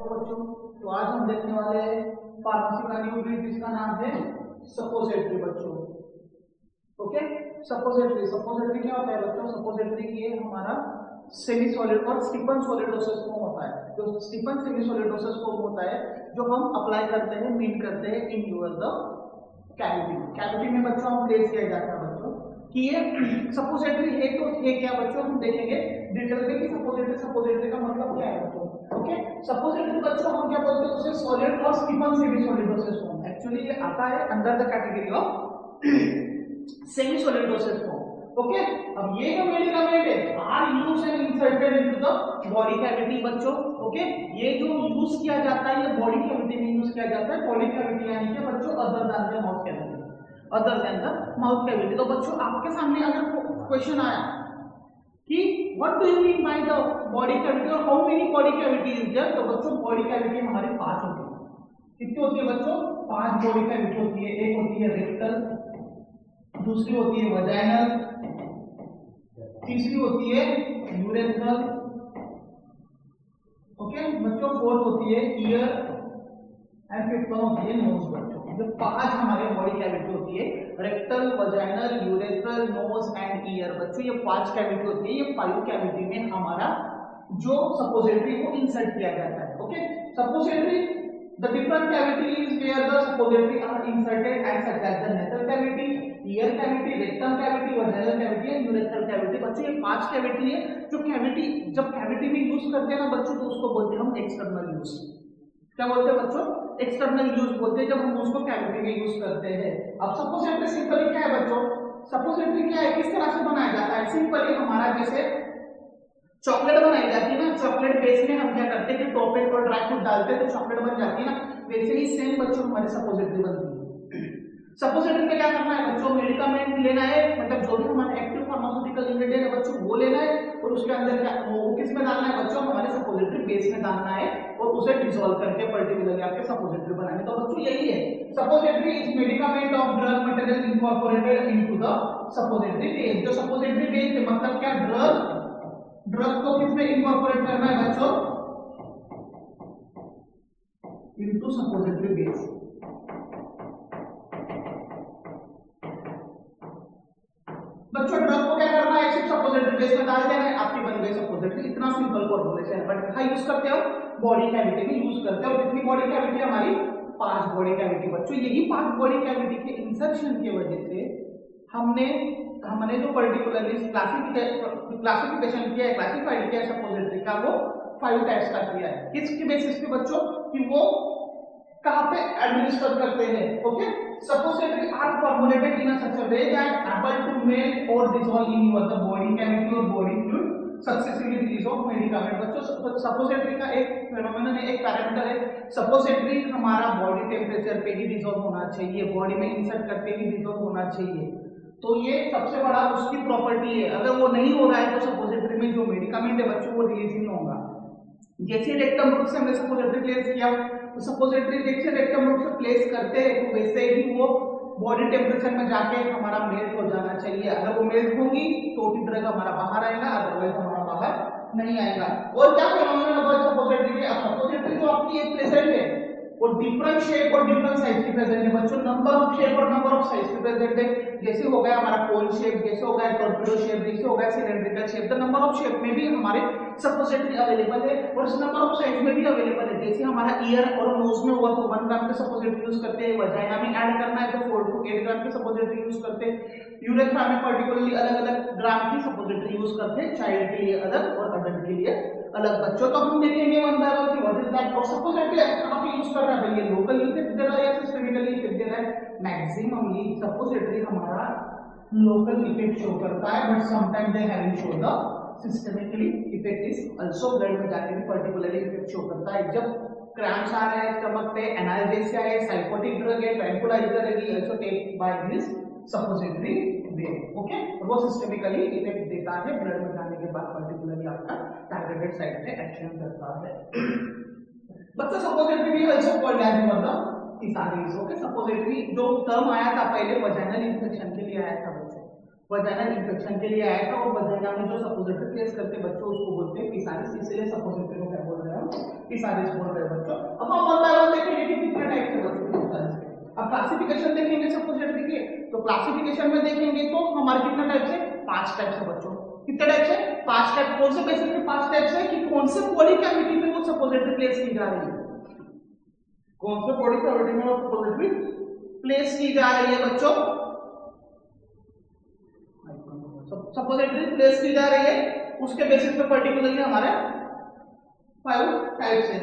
बच्चों। तो आज हम देखने वाले हैं फार्मेसी का न्यू ब्रीड जिसका नाम है सपोजिटरी बच्चों। ओके, सपोजिटरी सपोजिटरी क्या होता है बच्चों? सपोजिटरी ये हमारा सेमी सॉलिड और स्टीफन सॉलिडोसिस फॉर्म होता है। जो स्टीफन सेमी सॉलिडोसिस फॉर्म होता है जो हम अप्लाई करते हैं, मीन करते हैं in your the cavity. Cavity में बच्चों हम प्लेस किया जाता है बच्चों कि ये सपोजिटरी है। तो है क्या बच्चों, हम देखेंगे डिटेल में कि सपोजिटरी का मतलब क्या है बच्चों। ओके, सपोजिटरी बच्चों हम क्या बोलते हैं उसे? सॉलिड और स्टीफन सेमी सॉलिडोसिस फॉर्म। एक्चुअली ये आता है under the category of semi solid dosage form. Okay, अब ये जो मेडिकमेंट है are used and inserted into the body cavity बच्चों। ओके, ये जो यूज किया जाता है ये बॉडी कैविटी में यूज किया जाता है। बॉडी कैविटी यानी कि बच्चों other than the mouth cavity, other than the mouth cavity. तो बच्चों आपके सामने अगर क्वेश्चन आया कि what do you mean by the body cavity और how many body cavity is there, तो बच्चों बॉडी कैविटी हमारी 5 होती है। कितनी होती है बच्चों? 5 बॉडी कैविटी होती है। एक होती है रेक्टल, दूसरी होती है वजाइनल, तीसरी होती है यूरेथ्रल, ओके बच्चों, फोर्थ होती है ईयर एंड फिफ्थ होती है नोज बच्चों। जो 5 हमारे बॉडी कैविटी होती है, rectal, vaginal, urethral, nose and ear बच्चों, ये 5 कैविटी होती है। ये 5 कैविटी में हमारा जो सपोजिटरी को इंसर्ट किया जाता है। Okay, suppository the different cavities where the suppository are inserted and such as the nasal cavity, ear cavity, rectum cavity, vaginal cavity and urethral cavity। बच्चों ये 5 कैविटी है। जो कैविटी जब कैविटी में यूज करते हैं ना बच्चों, तो उसको बोलते हैं हम एक्सटर्नल यूज। क्या बोलते हैं बच्चों? एक्सटर्नल यूज बोलते हैं जब हम उसको कैविटी में यूज करते हैं। अब सपोजिटरी सिंपली क्या है बच्चों? सपोजिटरी क्या है, किस तरह से बनाया जाता है? सिंपली हमारा जैसे चॉकलेट बनाई जाती है ना, चॉकलेट बेस में हम क्या करते हैं कि टॉपिंग और ड्राई फ्रूट डालते हैं तो चॉकलेट बन जाती है ना, वैसे ही सेम बच्चों हमारी सपोजिटरी बनती है। सपोजिटरी में क्या करना है बच्चों? मेडिकामेंट लेना है, मतलब जो भी हमारे एक्टिव फार्मास्यूटिकल इंग्रेडिएंट है बच्चों वो लेना है और उसके अंदर क्या वो किस में डालना है बच्चों? हमारे सपोजिटरी बेस में डालना है और उसे डिसॉल्व करके पर्टिकुलरली आपके सपोजिटरी बनाने। तो बच्चों यही है, suppository is medicament of drug material incorporated into the suppository base. जो सपोजिटरी बेस है मतलब क्या? ड्रग को किसमें इनकॉर्पोरेट करना है बच्चों? Into suppository base. बच्चों ड्रग को क्या करना है? सिर्फ सपोजिटरी बेस में डाल देना है, आपकी बन गई सपोजिटरी। इतना सिंपल फॉर्मूलेशन है। बट कहाँ यूज करते हो? बॉडी कैविटी में यूज करते हो। कितनी बॉडी कैविटी हमारी? 5 बॉडी कैविटी बच्चों। यही 5 बॉडी कैविटी के इंसर्शन की वजह से हमने जो पर्टिकुलरली क्लासिफिकेशन किया है, क्लासिफाइड किया है सपोजिटरी का, वो 5 टाइप्स का किया है। किसके बेसिस पे बच्चों? कि वो कहां पे एडमिनिस्टर करते हैं। Okay, suppository are formulated in such a way that able to melt और dissolve in your the body cavity और body fluid successively release of medicament. बच्चों सपोजिटरी का एक फेनोमेनन है, एक पैरामीटर है, सपोजिटरी हमारा बॉडी टेम्परेचर पे ही डिसॉल्व होना चाहिए, बॉडी में इंसर्ट करके ही डिसॉल्व होना चाहिए। तो ये सबसे बड़ा उसकी प्रॉपर्टी है। अगर वो नहीं हो रहा है तो सपोजिटरी में जो मेडिकामेंट है बच्चों वो रिलीज नहीं होगा। जैसे रेक्टम रूट से हमने सपोजिटरी प्लेस किया, तो सपोजिटरी जैसे रेक्टम रूट से प्लेस करते हैं तो वैसे ही वो बॉडी टेम्परेचर में जाके हमारा मेल्ट हो जाना चाहिए। अगर वो मेल्ट होगी तो भी ड्रग हमारा बाहर आएगा, अदरवाइज हमारा बाहर नहीं आएगा। और क्या फिनोमेनन होगा सपोजिटरी के? अब सपोजिटरी जो आपकी एक प्रेजेंट है वो डिफरेंट शेप और डिफरेंट साइज की प्रेजेंट है बच्चों। नंबर ऑफ शेप और नंबर ऑफ साइज की प्रेजेंट है। जैसे हो गया हमारा कोन शेप, जैसे हो गया टॉर्पेडो शेप, जैसे हो गया cylindrical shape. The number of shape में भी हमारे सपोजिटरी अवेलेबल है और इस नंबर ऑफ साइज में भी अवेलेबल है। जैसे हमारा ईयर और नोज में हुआ तो 1 ग्राम के सपोजिटरी यूज करते हैं, वजाइना में ऐड करना है तो 4 to 8 ग्राम के सपोजिटरी यूज करते हैं, यूरेथ्रा में पर्टिकुलरली अलग अलग ग्राम की सपोजिटरी यूज करते हैं, चाइल्ड के लिए अलग और अडल्ट के लिए अलग बच्चों। तो हम देखेंगे वन बाय वन कि व्हाट इज दैट। और सपोजिटरी कहां पे यूज कर रहा है? ये लोकल इफेक्ट दे रहा है या सिस्टेमिकली इफेक्ट दे रहा है? मैक्सिममली सपोजिटरी हमारा लोकल इफेक्ट शो करता है, but sometimes they have show the systemically effect is also blood में जाके भी पर्टिकुलरली इफेक्ट शो करता है। जब क्रैम्प्स आ रहे हैं स्टमक पे, एनाल्जेसिया है, साइकोटिक ड्रग है, ट्रैंकुलाइजर है, we also take by this suppository way. Okay, वो सिस्टेमिकली इफेक्ट देता है, ब्लड में जाने के बाद पर्टिकुलरली आपका टारगेटेड साइट पे एक्शन करता है। बच्चों सपोजिटरी भी also called as one the pessaries. Okay, suppository जो टर्म आया था पहले वजाइनल इंफेक्शन के लिए आया था बच्चों, वजाइनल इन्फेक्शन के लिए आया था और वजाइना में जो सपोजिटरी प्लेस करते बच्चों उसको बोलते हैं पिसारिस, इसीलिए सपोजिटरी को क्या बोल रहे हैं हम, पिसारिस बोल रहे हैं बच्चों। अब हम वन बाय वन देखेंगे कि कितने टाइप के बच्चों पिसारिस के। अब क्लासिफिकेशन देखेंगे सपोजिटरी के, तो क्लासिफिकेशन में देखेंगे तो हमारे कितने टाइप से, 5 टाइप से बच्चों। कितने टाइप से, 5 टाइप। कौन से बेसिस पे 5 टाइप से, कि कौन से बॉडी कैविटी में वो सपोजिटरी प्लेस की जा रही है, कौन से बॉडी कैविटी में वो सपोजिटरी प्लेस की जा रही है बच्चों, सपोजिटरी प्लेस की जा रही है, उसके बेसिस पे पर्टिकुलरली हमारे 5 टाइप्स है।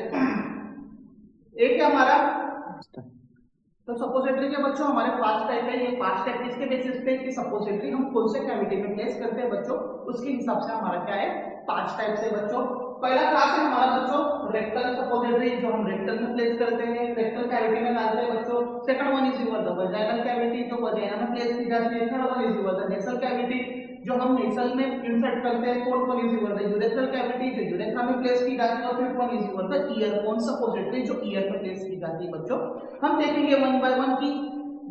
एक है हमारा, तो सपोजिटरी के बच्चों हमारे 5 टाइप है। ये 5 टाइप किसके बेसिस पे, कि सपोजिटरी हम कौन से कैविटी में प्लेस करते हैं बच्चों, उसके हिसाब से हमारा क्या है, 5 टाइप से बच्चों। पहला क्लास है हमारा बच्चों रेक्टल सपोजिटरी, जो हम रेक्टल में प्लेस करते हैं, रेक्टल कैविटी में डालते हैं बच्चों। Second one is your the vaginal cavity, जो वजाइना में प्लेस की जाती है। Third one is your the nasal cavity, जो हम नेसल में इंसर्ट करते हैं। Fourth one is your the urethral cavity, जो यूरेथ्रा में प्लेस की जाती है। और fifth one is your the year bone suppository, जो ईयर में प्लेस की जाती है बच्चों। हम देखेंगे वन बाय वन की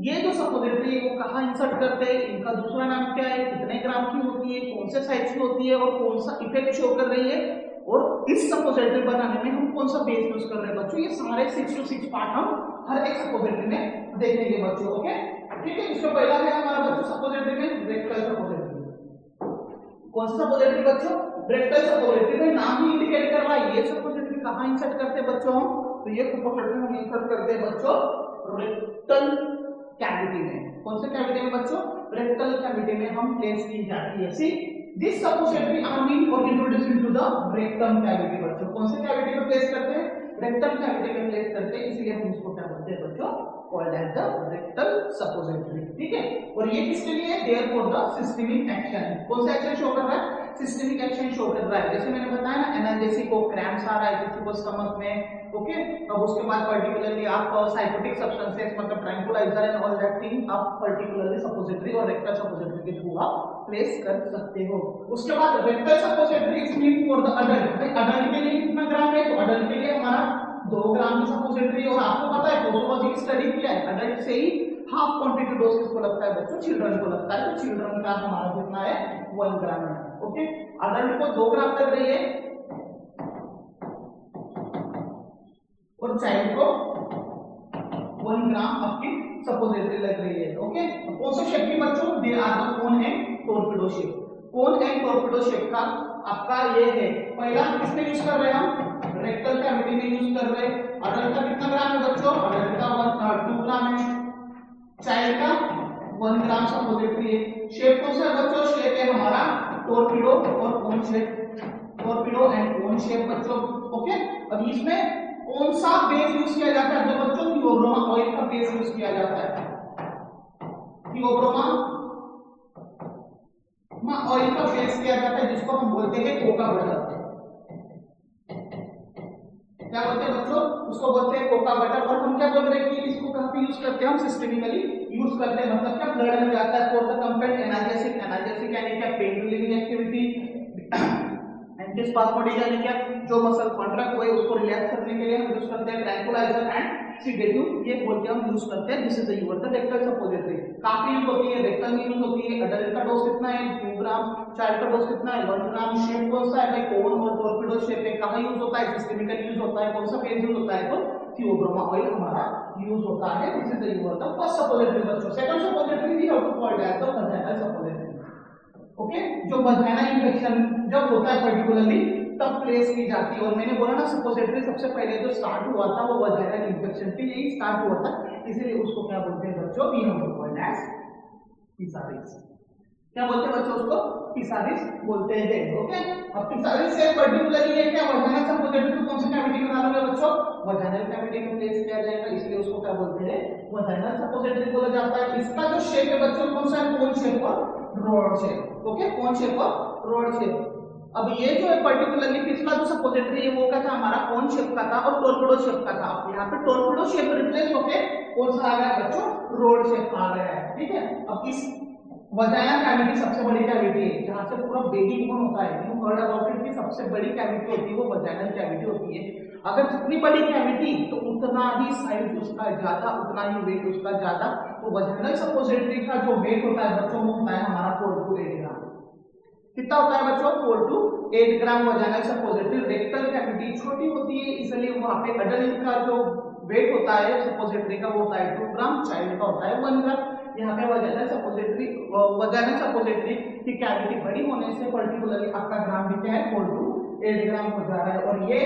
ये जो सपोजिटरी है वो कहाँ इंसर्ट करते हैं, इनका दूसरा नाम क्या है, कितने ग्राम की होती है, कौन से साइज की होती है और कौन सा इफेक्ट शो कर रही है, और इस सपोजिटरी बनाने में हम कौन सा बेस यूज कर रहे हैं बच्चों। ये सारे 6 to 6 पार्ट हम हर एक सपोजिटरी में देखेंगे बच्चों। ओके ठीक है। इसका पहला है हमारा बच्चों सपोजिटरी में रेक्टल सपोजिटरी। कौन सा सपोजिटरी बच्चों, रेक्टल सपोजिटरी में नाम ही इंडिकेट कर रहा है। ये सपोजिटरी कहाँ इंसर्ट करते हैं बच्चों हम, तो ये सपोजिटरी हम इंसर्ट करते हैं बच्चों रेक्टल कैविटी में। कौन से कैविटी में बच्चों, रेक्टल कैविटी में हम प्लेस की जाती है। See this suppository are being और introduced into the rectum cavity बच्चों। कौन से कैविटी में प्लेस करते हैं, रेक्टम कैविटी में प्लेस करते हैं, इसलिए हम इसको क्या बोलते हैं बच्चों, called as the rectal suppository. ठीक है। और ये किसके लिए है, they're for the systemic action. कौन सा एक्शन शो कर रहा है, सिस्टमिक एक्शन शो कर रहा है। जैसे मैंने बताया ना, एनाल्जेसिक को क्रैम्प्स आ रहा है किसी को स्टमक में। ओके अब उसके बाद पर्टिकुलरली आप साइकोटिक सब्सटेंसेस मतलब tranquilizer and all that thing आप पर्टिकुलरली सपोजिटरी और रेक्टल सपोजिटरी के थ्रू आप प्लेस कर सकते हो। उसके बाद rectal suppository is mean for the adult. भाई अडल्ट के लिए कितना ग्राम है, तो अडल्ट के लिए हमारा 2 ग्राम की सपोजिटरी। और आपको पता है पोसोलॉजी की स्टडी किया है, अडल्ट से ही हाफ क्वांटिटी डोज किसको लगता है बच्चों, चिल्ड्रन को लगता है। तो चिल्ड्रन का हमारा कितना है, 1 ग्राम है। ओके अडल्ट को 2 ग्राम लग रही है और चाइल्ड को 1 ग्राम आपकी सपोजिटरी लग रही है। ओके कौन से शेप की बच्चों, they are the cone and torpedo shape. Cone and torpedo shape का आपका ये है। पहला किसमें यूज कर रहे हैं हम, रेक्टल कैविटी में यूज कर रहे हैं। अडल्ट का कितना ग्राम है बच्चों, अडल्ट का 2 ग्राम है, चाइल्ड का 1 ग्राम सपोजिटरी है। शेप कौन सा है बच्चों, शेप है हमारा टॉर्पेडो और cone shape, torpedo and cone shape बच्चों। ओके अब इसमें कौन सा बेस यूज किया जाता है, तो बच्चों थियोब्रोमा ऑयल का बेस यूज किया जाता है। थियोब्रोमा ऑयल का बेस किया जाता है, जिसको हम बोलते हैं कोका बटर। क्या बोलते हैं बच्चों, उसको बोलते हैं कोका बटर। और हम क्या बोल रहे हैं कि इसको कहां पे यूज करते हैं, हम सिस्टेमिकली यूज करते हैं। मतलब क्या ब्लड में जाता है फॉर द कंपेंट एनाल्जेसिक। एनाल्जेसिक यानी क्या, पेन रिलीविंग एक्टिविटी। एंटीस्पास्मोडिक यानी क्या, जो मसल कॉन्ट्रैक्ट हुए उसको रिलैक्स करने के लिए हम यूज करते हैं। ट्रैंकुलाइजर एंड सीडेटिव ये बोल के हम यूज करते हैं। This is the use the rectal suppository. काफी यूज होती है, रेक्टल में यूज होती है। अडल्ट का डोज कितना है, 2 ग्राम, चाइल्ड का डोज कितना है, 1 ग्राम। शेप कौन सा है भाई, कोन और टॉर्पेडो शेप है। कहां यूज होता है, सिस्टेमिकली यूज होता है। कौन सा फेज यूज होता है, तो थियोब्रोमा ऑयल हमारा यूज होता है। This is the use the first suppository बच्चों। Second suppository we have to call as the vaginal suppository. Okay जो वजाइनल इन्फेक्शन जब होता है पर्टिकुलरली तब प्लेस की जाती है। और मैंने बोला ना सपोजिटरी सबसे पहले जो स्टार्ट हुआ था वो वजाइनल इन्फेक्शन से यही स्टार्ट हुआ था, इसलिए उसको क्या बोलते हैं बच्चों, we have to call as pessaries. क्या बोलते हैं बच्चों, उसको पिसारिस बोलते हैं। ओके अब पिसारिस से पर्टिकुलरली ये क्या वजाइनल सपोजिटरी को कौन सी कैविटी में डालोगे बच्चों, वजाइनल कैविटी में प्लेस किया जाएगा, इसलिए उसको क्या बोलते हैं, वजाइनल सपोजिटरी बोला जाता है। इसका जो शेप है बच्चों कौन सा है, कोन शेप और rod shape. Okay cone shape और रॉड शेप। अब ये जो है पर्टिकुलरली पिछला जो सपोजिटरी है वो क्या था, हमारा कोन शेप का था और टॉर्पेडो शेप का था। अब यहाँ पे टॉर्पेडो शेप रिप्लेस होके कौन सा आ गया बच्चों, रॉड शेप आ गया है। ठीक है अब इस वजाइना कैविटी सबसे बड़ी कैविटी है, जहां से पूरा बेबी बोन होता है। यू हर्ड अबाउट इट कि सबसे बड़ी कैविटी होती है वो वजाइनल कैविटी होती है। अगर जितनी बड़ी कैविटी तो उतना ही साइज उसका ज्यादा, उतना ही वेट उसका ज्यादा। तो वजाइनल सपोजिटरी का जो वेट होता है बच्चों वो होता है हमारा 4 to 8 ग्राम। कितना होता है बच्चों? 4 to 8 gram vaginal suppository. Rectal cavity छोटी होती है इसलिए वहां पे अडल्ट का जो वेट होता है सपोजिटरी का वो होता है 2 ग्राम, चाइल्ड का होता है 1 ग्राम। यहाँ पे वजाइनल सपोजिटरी की कैविटी बड़ी होने से पर्टिकुलरली आपका ग्राम भी क्या है 4 to 8 ग्राम हो जा रहा है। और ये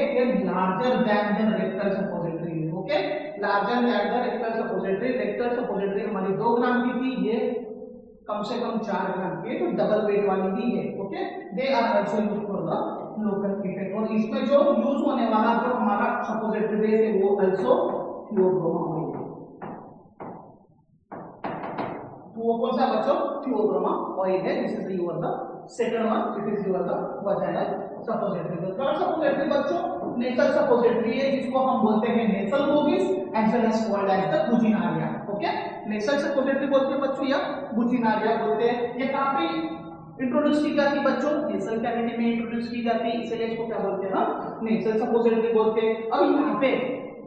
larger than the rectal suppository. Okay, larger than the rectal suppository. Rectal suppository हमारी 2 ग्राम की थी, ये कम से कम 4 ग्राम की, तो डबल वेट वाली भी है। Okay, they are also used for the local effect. और इसमें जो यूज होने वाला जो हमारा सपोजिटरी बेस है वो आल्सो थियोब्रोमा ऑयल है। तो वो कौन सा बच्चों? थियोब्रोमा ऑयल है। This is your the second one, it is your the vaginal suppository. तो थर्ड सपोजिटरी बच्चों नेसल सपोजिटरी है, जिसको हम बोलते हैं nasal bougies as well as called as the bouginaria. Okay, nasal suppository बोलते हैं बच्चों या बुजिनारिया बोलते हैं। ये काफी इंट्रोड्यूस की जाती है बच्चों, नेसल कैविटी में इंट्रोड्यूस की जाती है, इसलिए इसको क्या बोलते हैं हम? नेसल सपोजिटरी बोलते हैं। अब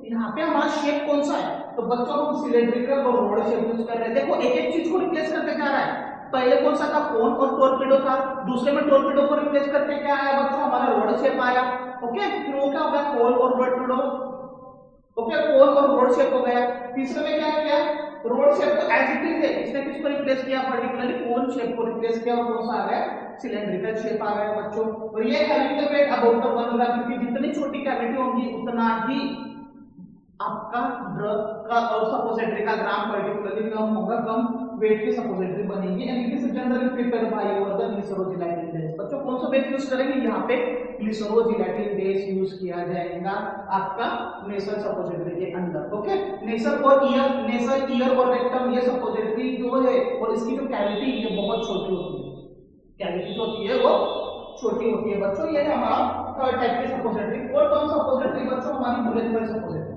यहाँ पे हमारा शेप कौन सा है? तो बच्चों हम सिलेंड्रिकल और रोड शेप यूज कर रहे हैं। देखो एक एक चीज को रिप्लेस करते जा रहा है। पहले कौन सा था? कोन और टॉर्पेडो था। दूसरे में टॉर्पेडो को रिप्लेस करके क्या आया बच्चों? हमारा रोड शेप आया। ओके, फिर वो क्या हो गया? कोन और टॉर्पेडो। ओके, कोन और रोड शेप हो गया। तीसरे में क्या किया? रोड शेप तो एज इट इज है, इसने किसको रिप्लेस किया? पर्टिकुलरली कोन शेप को रिप्लेस किया। और कौन सा आ गया? सिलेंड्रिकल शेप आ गया बच्चों। और ये कैविटी का वेट अबाउट 1 ग्राम, क्योंकि जितनी छोटी कैविटी होगी उतना ही आपका ड्रग का और सपोजिटरी का ग्राम पर्टिकुलरली कम होगा, कम वेट की सपोजिटरी बनेगी। And it is generally prepared by your the glycerogelatin base. बच्चों कौन सा बेस यूज करेंगे? यहाँ पे ग्लिसरोजिलाटिन बेस यूज किया जाएगा आपका नेसल सपोजिटरी के अंदर। ओके, नेसल ईयर और रेक्टम ये सपोजिटरी जो है और इसकी जो कैविटी ये बहुत छोटी होती है। कैविटी जो होती है वो छोटी होती है बच्चों। ये है हमारा थर्ड टाइप की सपोजिटरी। और कौन सा सपोजिटरी बच्चों? हमारी यूरेथ्रल सपोजिटरी।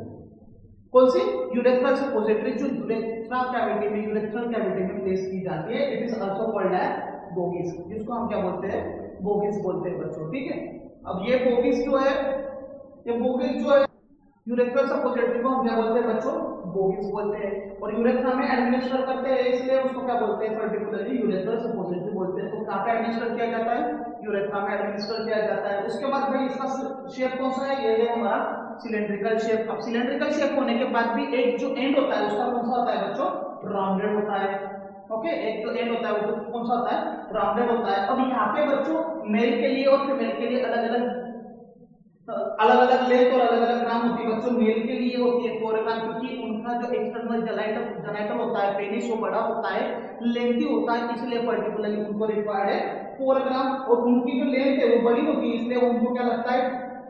कौन सी? यूरेथ्रल सपोजिटरी, जो यूरेथ्रा कैविटी में, यूरेथ्रल कैविटी में प्लेस की जाती है। It is also called as bougies, जिसको हम क्या बोलते हैं? बोगिस बोलते हैं बच्चों। ठीक है, अब ये बोगिस जो है, ये बोगिस जो है यूरेथ्रल सपोजिटरी को हम क्या बोलते हैं बच्चों? बोगिस बोलते हैं। और यूरेथ्रा में एडमिनिस्टर करते हैं इसलिए उसको क्या बोलते हैं? पर्टिकुलरली यूरेथ्रल सपोजिटरी बोलते हैं। तो कहां पे एडमिनिस्टर किया जाता है? यूरेथ्रा में एडमिनिस्टर किया जाता है। उसके बाद भाई इसका शेप कौन सा है? ये है हमारा सिलेंड्रिकल शेप। अब सिलेंड्रिकल शेप होने के बाद भी एक जो एंड होता है उसका कौन सा होता है बच्चों? राउंडेड होता है। ओके, एक जो एंड होता है वो कौन सा होता है? राउंडेड होता है। अब यहाँ पे बच्चों मेल के लिए और फीमेल के लिए अलग अलग लेंथ और अलग अलग ग्राम होती है बच्चों। मेल के लिए होती है 4 ग्राम, क्योंकि उनका जो एक्सटर्नल जेनाइटल होता है, पेनिस, वो बड़ा होता है, लेंथी होता है, इसलिए पर्टिकुलरली उनको रिक्वायर्ड है 4 ग्राम। और उनकी जो लेंथ है वो बड़ी होती है, इसलिए उनको क्या लगता है?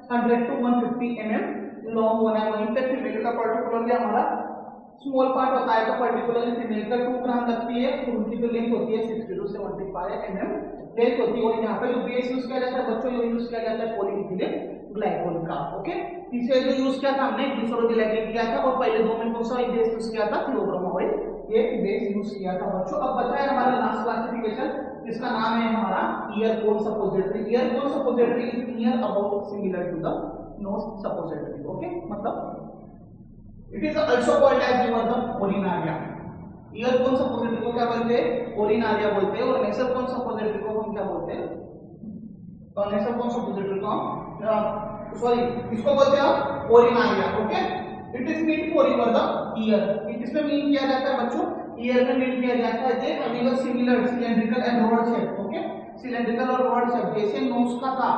100 to 150 mm लॉन्ग होना है। वहीं पे फीमेल का पर्टिकुलरली हमारा स्मॉल पार्ट होता है, तो पर्टिकुलरली फीमेल का 2 ग्राम लगती है। तो उनकी जो लेंथ होती है 60 to 75 mm लेंथ होती है। और यहाँ पे जो बेस यूज किया जाता है बच्चों, ये यूज किया जाता है पॉलीइथिलीन ग्लाइकोल का। ओके, तीसरे जो यूज किया था हमने ग्लिसरोजिलाटिन किया था। और पहले 2 में कौन सा बेस यूज किया था? थियोब्रोमा ऑयल, ये बेस यूज किया था बच्चों। अब बचा है हमारा लास्ट क्लासिफिकेशन, जिसका नाम है हमारा ear cone suppository. Ear cone suppository is near about similar to the nose suppository. Okay, मतलब it is also called as your the aurinaria. Ear cone suppository को क्या बोलते हैं? ओरिनारिया बोलते हैं। और नेसल कोन सपोजिटरी को हम क्या बोलते हैं? तो नेसल कोन सपोजिटरी को हम सॉरी इसको बोलते हैं aurinaria. Okay, it is mean for your the ear. इसमें मीन किया जाता है बच्चों, ईयर में मीन किया जाता है जे having a similar cylindrical and rod shape. Okay, cylindrical और रॉड शेप, जैसे नोज का था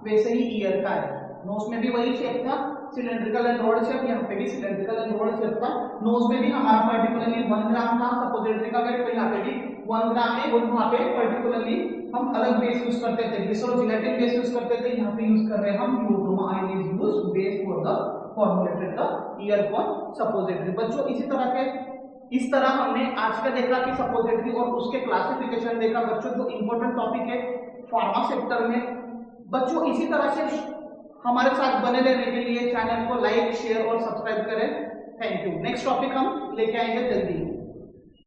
वैसे ही ईयर का है। नोज में भी वही शेप था, सिलेंड्रिकल एंड रॉड शेप। यहाँ पे भी सिलेंड्रिकल एंड रॉड शेप था। नोज में भी हमारा पर्टिकुलरली 1 ग्राम था सपोजिटरी का वेट, तो यहाँ पे भी 1 ग्राम है। और वहाँ पे पर्टिकुलरली हम अलग बेस यूज करते थे, ग्लिसरोजिलाटिन बेस यूज करते थे। यहाँ पे यूज कर रहे हैं हम Theobroma oil is used base for the formulated the year cone suppository. बच्चों इस तरह हमने आज का देखा कि सपोजिटरी और उसके क्लासिफिकेशन देखा बच्चों, जो इंपॉर्टेंट टॉपिक है फार्मा सेक्टर में। बच्चों इसी तरह से हमारे साथ बने रहने के लिए चैनल को लाइक, शेयर और सब्सक्राइब करें। Thank you. नेक्स्ट टॉपिक हम लेके आएंगे जल्दी।